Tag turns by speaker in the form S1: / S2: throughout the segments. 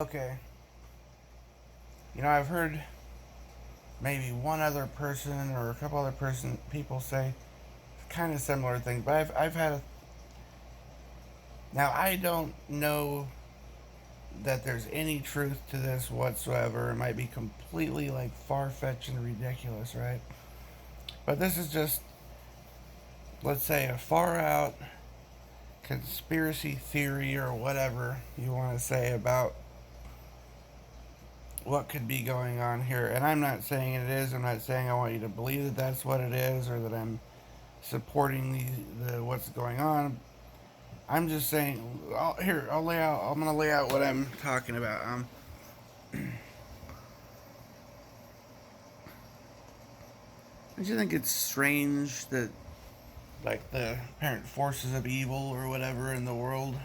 S1: Okay, I've heard maybe one other person or a couple other people say kind of similar thing, but I've had now I don't know that there's any truth to this whatsoever. It might be completely like far fetched and ridiculous, right? But this is just, let's say, a far out conspiracy theory or whatever you want to say about what could be going on here. And I'm not saying it is. I'm not saying I want you to believe that that's what it is or that I'm supporting the what's going on. I'm just saying. I'll lay out. I'm gonna lay out what I'm talking about. Don't you think it's strange that like the apparent forces of evil or whatever in the world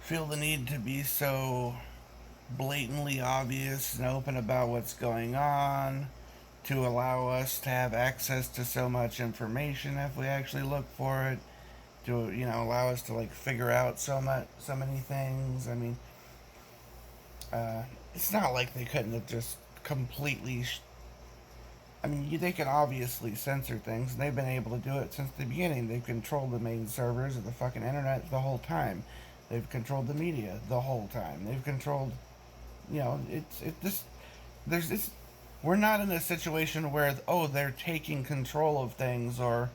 S1: feel the need to be so blatantly obvious and open about what's going on to allow us to have access to so much information if we actually look for it, to allow us to like figure out so many things. I mean, it's not like they couldn't have just completely. I mean, they can obviously censor things, and they've been able to do it since the beginning. They've controlled the main servers of the fucking internet the whole time. They've controlled the media the whole time. They've controlled, it this there's this. We're not in a situation where they're taking control of things or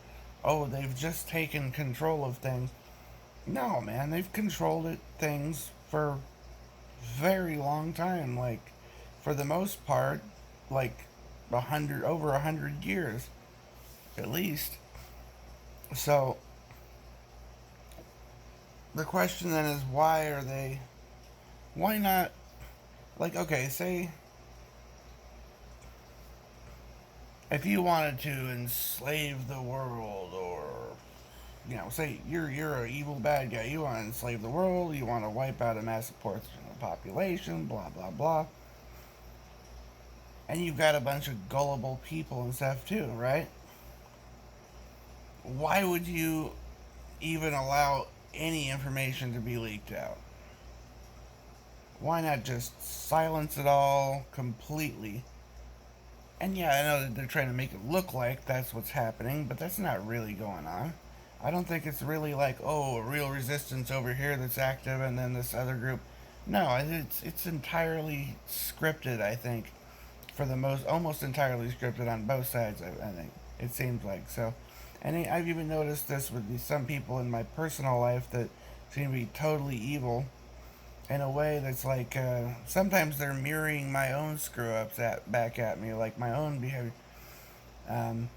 S1: they've just taken control of things. No, man, they've controlled things for a very long time. Like, for the most part, like over 100 years, at least. So the question then is, why are they? Why not? Like, okay, say if you wanted to enslave the world, or say you're an evil bad guy, you want to enslave the world, you want to wipe out a massive portion of the population, blah blah blah, and you've got a bunch of gullible people and stuff too, right? Why would you even allow any information to be leaked out? Why not just silence it all completely? And yeah, I know that they're trying to make it look like that's what's happening, but that's not really going on. I don't think it's really like, a real resistance over here that's active and then this other group. No, it's entirely scripted, I think. For the most, almost entirely scripted on both sides, I think. It seems like so. And I've even noticed this with some people in my personal life that seem to be totally evil in a way that's like, sometimes they're mirroring my own screw ups back at me, like my own behavior. Um,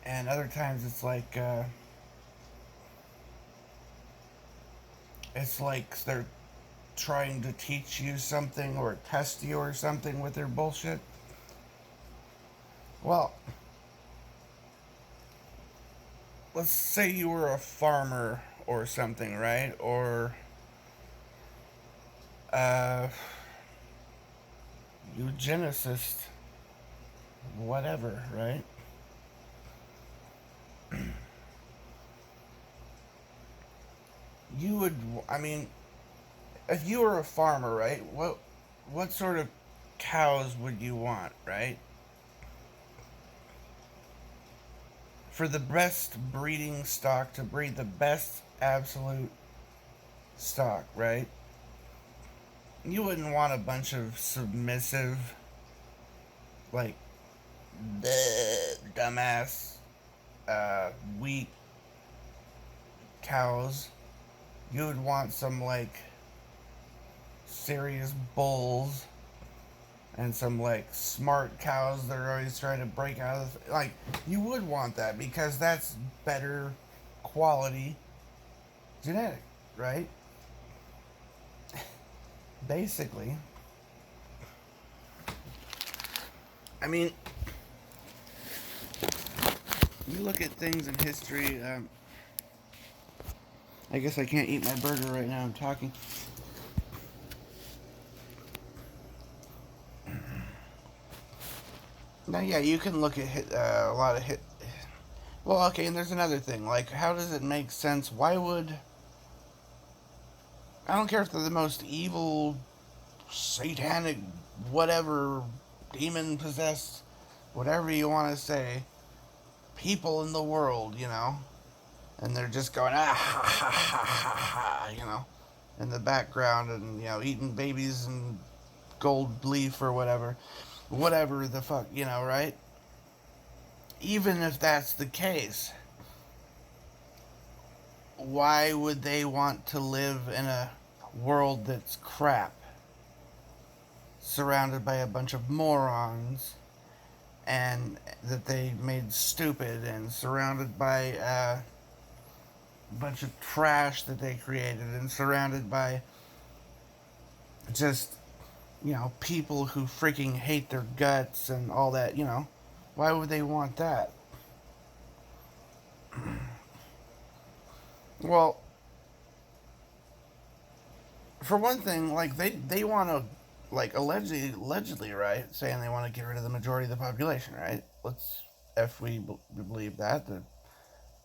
S1: and other times it's like they're trying to teach you something or test you or something with their bullshit. Well, let's say you were a farmer or something, right? Or uh, eugenicist, whatever, right? You would, I mean, if you were a farmer, right? What sort of cows would you want, right? For the best breeding stock to breed the best absolute stock, right? You wouldn't want a bunch of submissive, like, dumbass, weak cows. You would want some, like, serious bulls and some, like, smart cows that are always trying to break out of like, you would want that because that's better quality genetic, right? Basically. I mean, you look at things in history. I guess I can't eat my burger right now. I'm talking. Now, yeah, you can look at a lot of hit. Well, okay, and there's another thing. Like, how does it make sense? Why would I don't care if they're the most evil, satanic, whatever, demon possessed, whatever you want to say, people in the world, and they're just going, ah, ha, ha, ha, ha, ha, in the background, and, eating babies and gold leaf or whatever the fuck, right? Even if that's the case, why would they want to live in a world that's crap, surrounded by a bunch of morons, and that they made stupid, and surrounded by a bunch of trash that they created, and surrounded by just, people who freaking hate their guts and all that? Why would they want that? Well, for one thing, like they want to, like, allegedly, right, saying they want to get rid of the majority of the population, right? Let's, if we believe that, the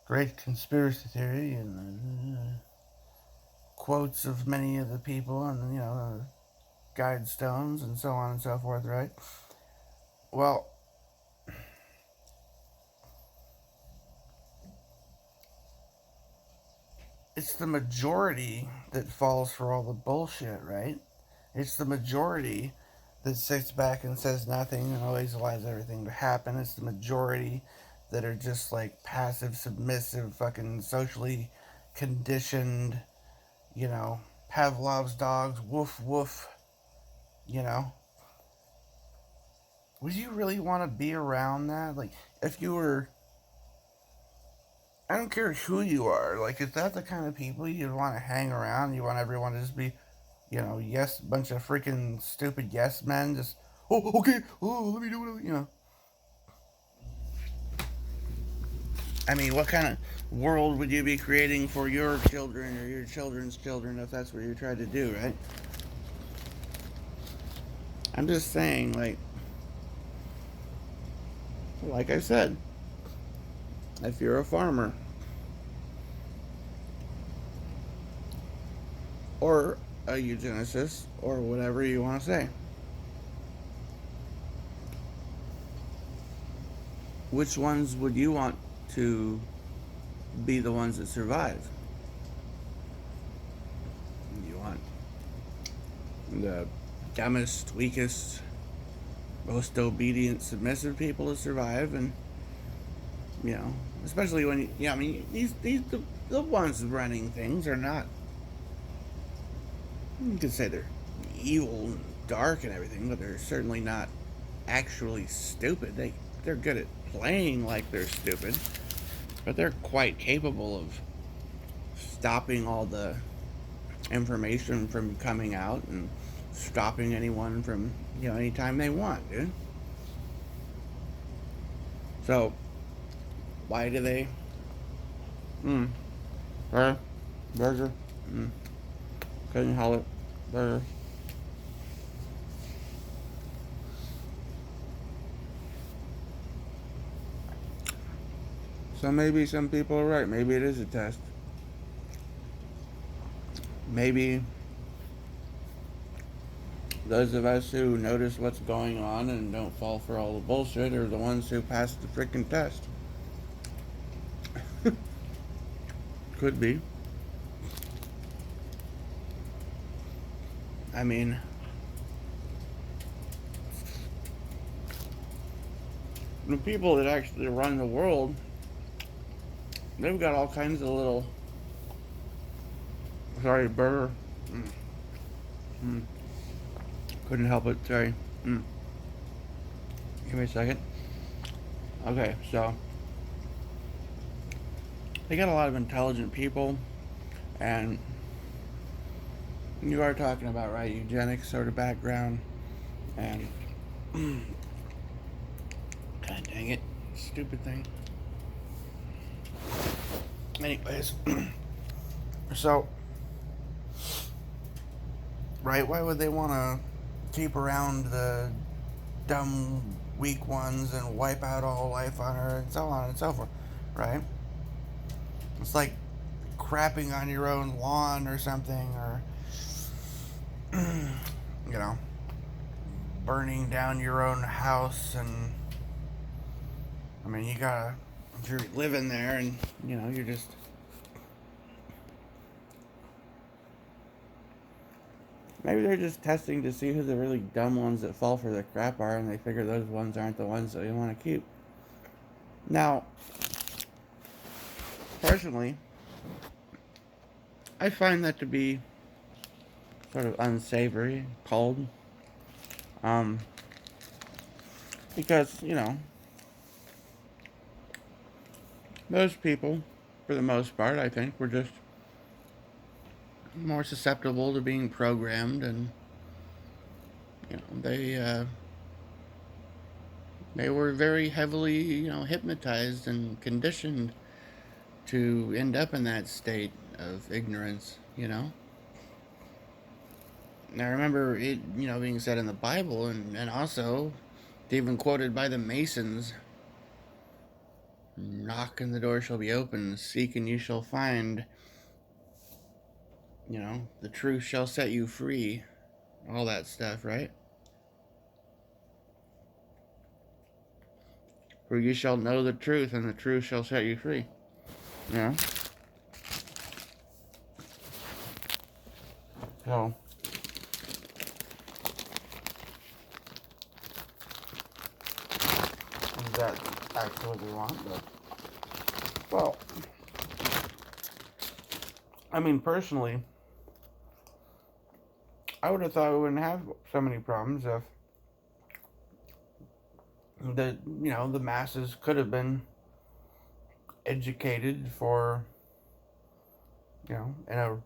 S1: great conspiracy theory and quotes of many of the people and guide stones and so on and so forth, right? Well, it's the majority that falls for all the bullshit, right? It's the majority that sits back and says nothing and always allows everything to happen. It's the majority that are just like passive, submissive, fucking socially conditioned, you know, Pavlov's dogs, woof woof, you know. Would you really want to be around that? Like, if you were, I don't care who you are, like, is that the kind of people you'd want to hang around? You want everyone to just be, yes, bunch of freaking stupid yes men, just, oh, okay, oh, let me do it, I mean, what kind of world would you be creating for your children or your children's children if that's what you're trying to do, right? I'm just saying, like I said, if you're a farmer or a eugenicist or whatever you want to say, which ones would you want to be the ones that survive? You want the dumbest, weakest, most obedient, submissive people to survive, and especially when I mean, the ones running things are not. You could say they're evil and dark and everything, but they're certainly not actually stupid. They're good at playing like they're stupid, but they're quite capable of stopping all the information from coming out and stopping anyone from anytime they want, dude. So why do they? Burger. Couldn't haul it. Burger. So maybe some people are right. Maybe it is a test. Maybe those of us who notice what's going on and don't fall for all the bullshit are the ones who pass the freaking test. Could be. I mean, the people that actually run the world, they've got all kinds of little. Sorry, burger. Couldn't help it. Sorry. Give me a second. Okay, so they got a lot of intelligent people, and you are talking about, right, eugenics sort of background, and god dang it, stupid thing. Anyways, so, right, why would they want to keep around the dumb, weak ones and wipe out all life on Earth and so on and so forth, right? It's like crapping on your own lawn or something, or burning down your own house, and I mean, you gotta, if you're living there and, you're just, maybe they're just testing to see who the really dumb ones that fall for the crap are, and they figure those ones aren't the ones that you want to keep. Now, personally, I find that to be sort of unsavory, cold, um, because, most people, for the most part, I think, were just more susceptible to being programmed, and they were very heavily hypnotized and conditioned to end up in that state of ignorance. And I remember it being said in the Bible, and also even quoted by the Masons: "Knock and the door shall be open, seek and you shall find, the truth shall set you free," all that stuff, right? "For you shall know the truth, and the truth shall set you free." Yeah. So, is that actually what we want? But, well, I mean, personally, I would have thought we wouldn't have so many problems if the masses could have been educated for, in a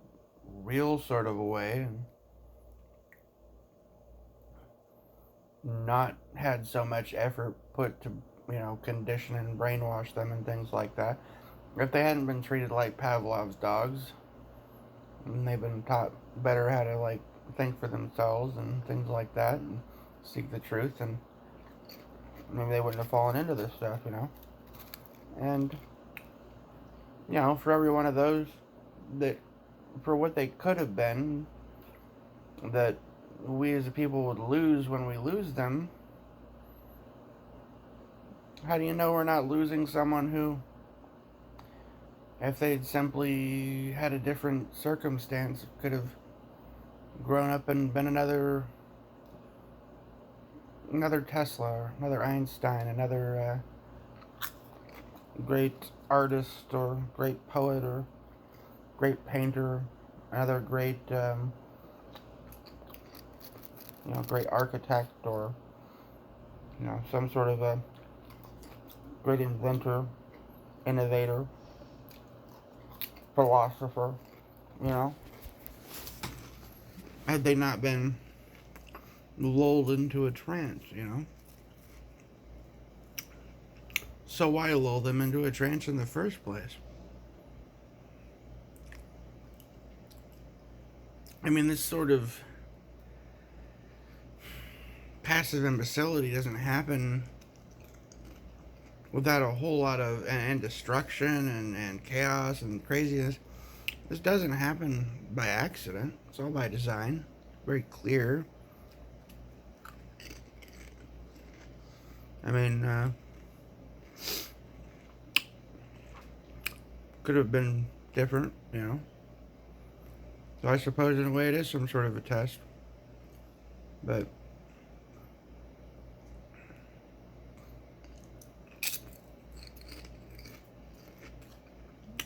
S1: real sort of a way, and not had so much effort put to, condition and brainwash them and things like that. If they hadn't been treated like Pavlov's dogs, and they've been taught better how to, like, think for themselves and things like that, and seek the truth, and maybe they wouldn't have fallen into this stuff, And, for every one of those that, for what they could have been, that we as a people would lose when we lose them, how do you know we're not losing someone who, if they'd simply had a different circumstance, could have grown up and been another Tesla, or another Einstein, another great artist, or great poet, or great painter, another great great architect, or some sort of a great inventor, innovator, philosopher, had they not been lulled into a trance, So why lull them into a trance in the first place? I mean, this sort of passive imbecility doesn't happen without a whole lot of and destruction and chaos and craziness. This doesn't happen by accident. It's all by design. Very clear. I mean, could have been different, So I suppose in a way it is some sort of a test. But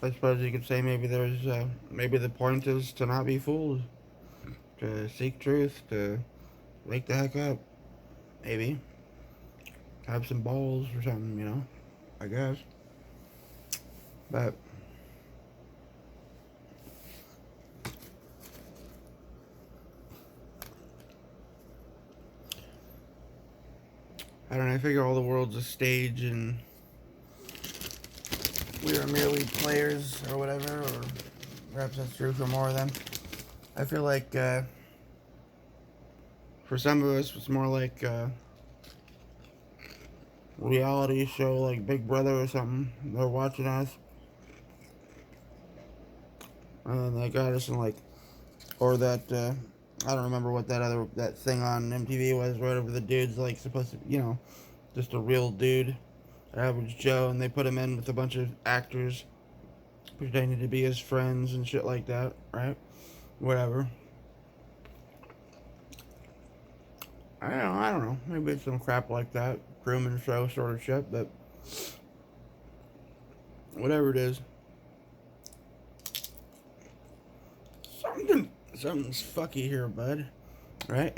S1: I suppose you could say maybe maybe the point is to not be fooled, to seek truth, to wake the heck up, maybe have some balls or something, I guess. But I don't know. I figure all the world's a stage, and we are merely players or whatever, or perhaps that's true for more of them. I feel like for some of us, it's more like a reality show like Big Brother or something. They're watching us, and they got us in, like, or that I don't remember what that thing on MTV was, whatever the dude's like supposed to, just a real dude, average Joe, and they put him in with a bunch of actors pretending to be his friends and shit like that, right? Whatever. I don't know. Maybe it's some crap like that, Truman Show sort of shit, but whatever it is, something's fucky here, bud. Right?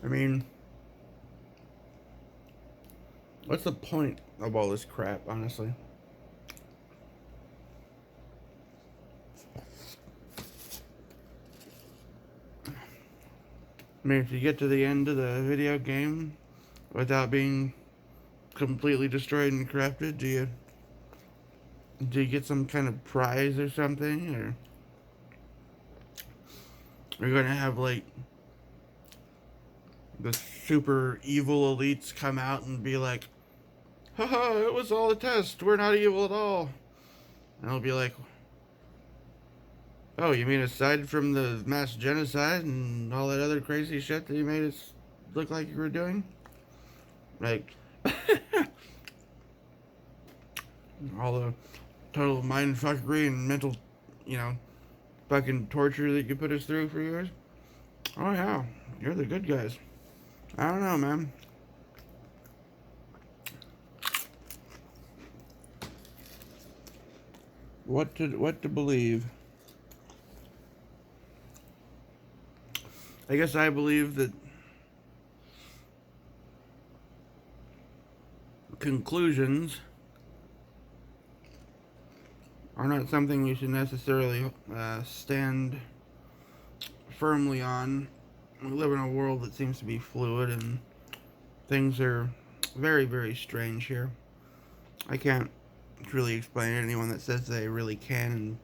S1: I mean, what's the point of all this crap, honestly? I mean, if you get to the end of the video game without being completely destroyed and corrupted, do you get some kind of prize or something, or are you gonna have like the super evil elites come out and be like, haha, it was all a test, we're not evil at all? And I'll be like, oh, you mean aside from the mass genocide and all that other crazy shit that you made us look like you were doing? Like, all the total mindfuckery and mental, fucking torture that you put us through for years? Oh, yeah, you're the good guys. I don't know, man. What to believe? I guess I believe that conclusions are not something you should necessarily stand firmly on. We live in a world that seems to be fluid, and things are very, very strange here. I can't really explain it. Anyone that says they really can and